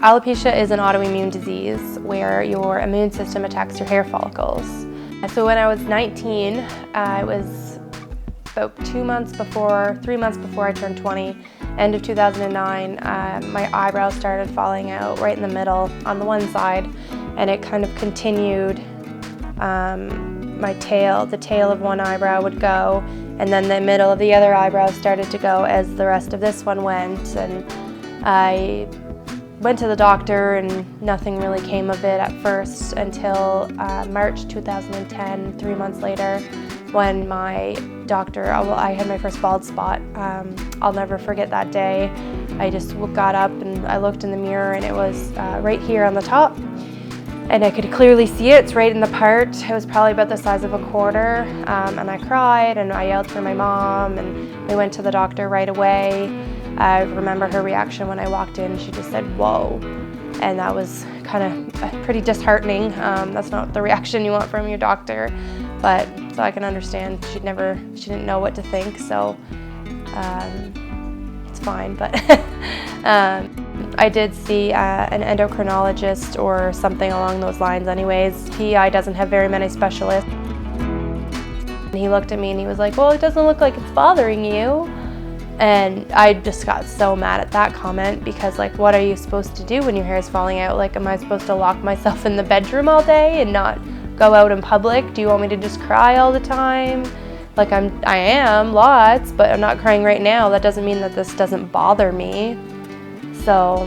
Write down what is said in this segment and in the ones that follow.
Alopecia is an autoimmune disease where your immune system attacks your hair follicles. So when I was 19, it was about 3 months before I turned 20, end of 2009, my eyebrows started falling out right in the middle on the one side, and it kind of continued. The tail of one eyebrow would go, and then the middle of the other eyebrow started to go as the rest of this one went. And I went to the doctor and nothing really came of it at first until March 2010, 3 months later, when my doctor, I had my first bald spot. I'll never forget that day. I just got up and I looked in the mirror, and it was right here on the top. And I could clearly see it. It's right in the part. It was probably about the size of a quarter. And I cried and I yelled for my mom, and we went to the doctor right away. I remember her reaction when I walked in. She just said, "Whoa." And that was kind of pretty disheartening. That's not the reaction you want from your doctor. But so I can understand. She didn't know what to think. So it's fine. But I did see an endocrinologist or something along those lines anyways. PEI doesn't have very many specialists. And he looked at me and he was like, "Well, it doesn't look like it's bothering you." And I just got so mad at that comment, because like, what are you supposed to do when your hair is falling out? Like, am I supposed to lock myself in the bedroom all day and not go out in public? Do you want me to just cry all the time? Like, I am lots, but I'm not crying right now. That doesn't mean that this doesn't bother me. So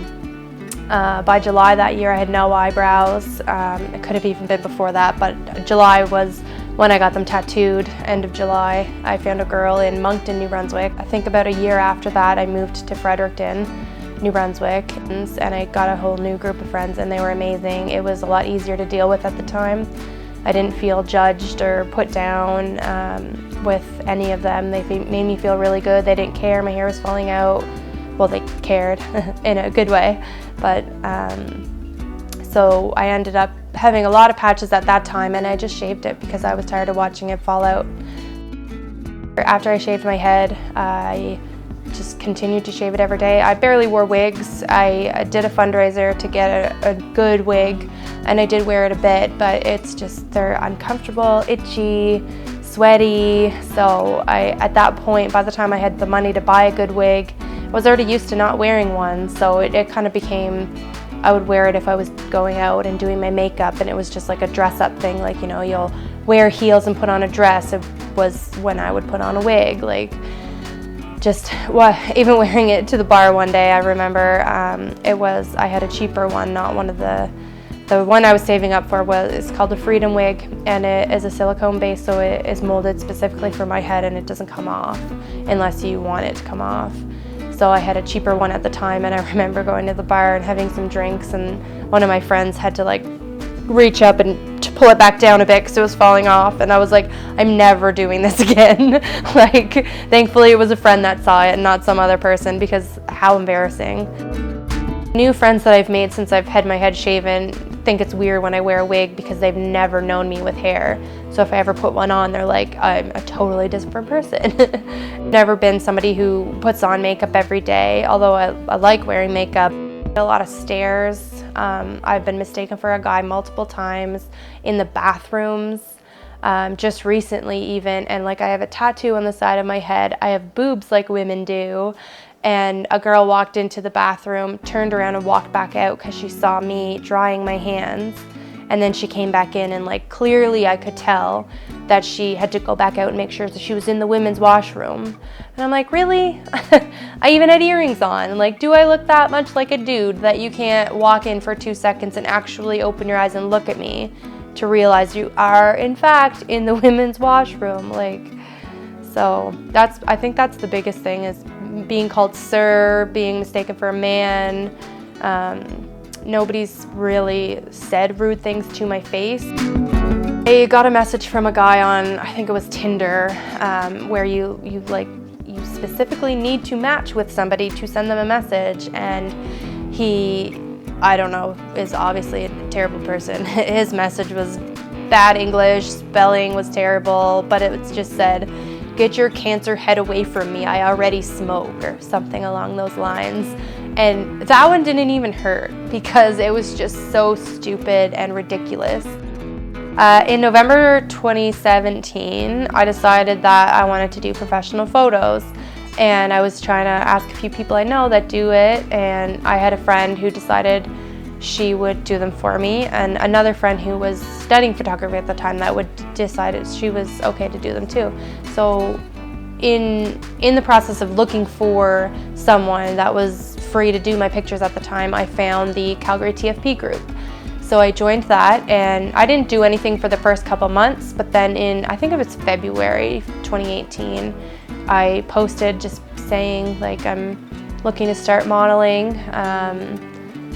by July that year, I had no eyebrows. It could have even been before that, but July was when I got them tattooed, end of July. I found a girl in Moncton, New Brunswick. I think about a year after that, I moved to Fredericton, New Brunswick, and I got a whole new group of friends, and they were amazing. It was a lot easier to deal with at the time. I didn't feel judged or put down with any of them. They made me feel really good. They didn't care my hair was falling out. Well, they cared in a good way, but so I ended up having a lot of patches at that time, and I just shaved it because I was tired of watching it fall out. After I shaved my head, I just continued to shave it every day. I barely wore wigs. I did a fundraiser to get a good wig, and I did wear it a bit, but it's just, they're uncomfortable, itchy, sweaty. So at that point, by the time I had the money to buy a good wig, I was already used to not wearing one, so it kind of became, I would wear it if I was going out and doing my makeup, and it was just like a dress-up thing, like, you know, you'll wear heels and put on a dress. It was when I would put on a wig, like, just, even wearing it to the bar one day, I remember, I had a cheaper one, not one of the one I was saving up for it's called a Freedom wig, and it is a silicone base, so it is molded specifically for my head, and it doesn't come off unless you want it to come off. So I had a cheaper one at the time, and I remember going to the bar and having some drinks, and one of my friends had to like reach up and to pull it back down a bit because it was falling off, and I was like, I'm never doing this again. Like, thankfully it was a friend that saw it and not some other person, because how embarrassing. New friends that I've made since I've had my head shaven think it's weird when I wear a wig because they've never known me with hair. So if I ever put one on, they're like, I'm a totally different person. Never been somebody who puts on makeup every day, although I like wearing makeup. A lot of stares. I've been mistaken for a guy multiple times in the bathrooms, just recently even, and like, I have a tattoo on the side of my head. I have boobs like women do. And a girl walked into the bathroom, turned around and walked back out because she saw me drying my hands. And then she came back in, and like, clearly I could tell that she had to go back out and make sure that she was in the women's washroom. And I'm like, really? I even had earrings on. Like, do I look that much like a dude that you can't walk in for 2 seconds and actually open your eyes and look at me to realize you are in fact in the women's washroom? Like, so I think that's the biggest thing, is being called sir, being mistaken for a man. Nobody's really said rude things to my face. I got a message from a guy on, I think it was Tinder, where you specifically need to match with somebody to send them a message, and he, I don't know, is obviously a terrible person. His message was bad English, spelling was terrible, but it just said, "Get your cancer head away from me, I already smoke," or something along those lines. And that one didn't even hurt because it was just so stupid and ridiculous. In November 2017, I decided that I wanted to do professional photos, and I was trying to ask a few people I know that do it, and I had a friend who decided she would do them for me, and another friend who was studying photography at the time that decided she was okay to do them too. So in the process of looking for someone that was free to do my pictures at the time, I found the Calgary TFP group. So I joined that, and I didn't do anything for the first couple months, but then in, I think it was February 2018, I posted just saying like I'm looking to start modeling,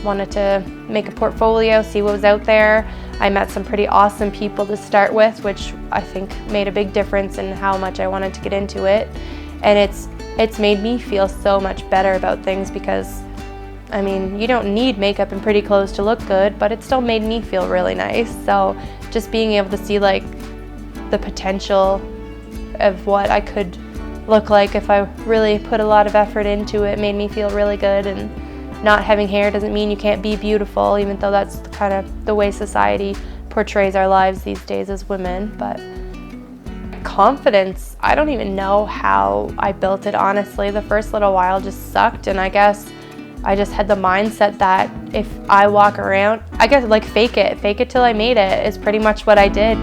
wanted to make a portfolio, see what was out there. I met some pretty awesome people to start with, which I think made a big difference in how much I wanted to get into it. And it's made me feel so much better about things because, I mean, you don't need makeup and pretty clothes to look good, but it still made me feel really nice. So just being able to see like the potential of what I could look like if I really put a lot of effort into it made me feel really good. And not having hair doesn't mean you can't be beautiful, even though that's kind of the way society portrays our lives these days as women. But confidence, I don't even know how I built it, honestly. The first little while just sucked, and I guess I just had the mindset that if I walk around, I guess like fake it till I made it is pretty much what I did.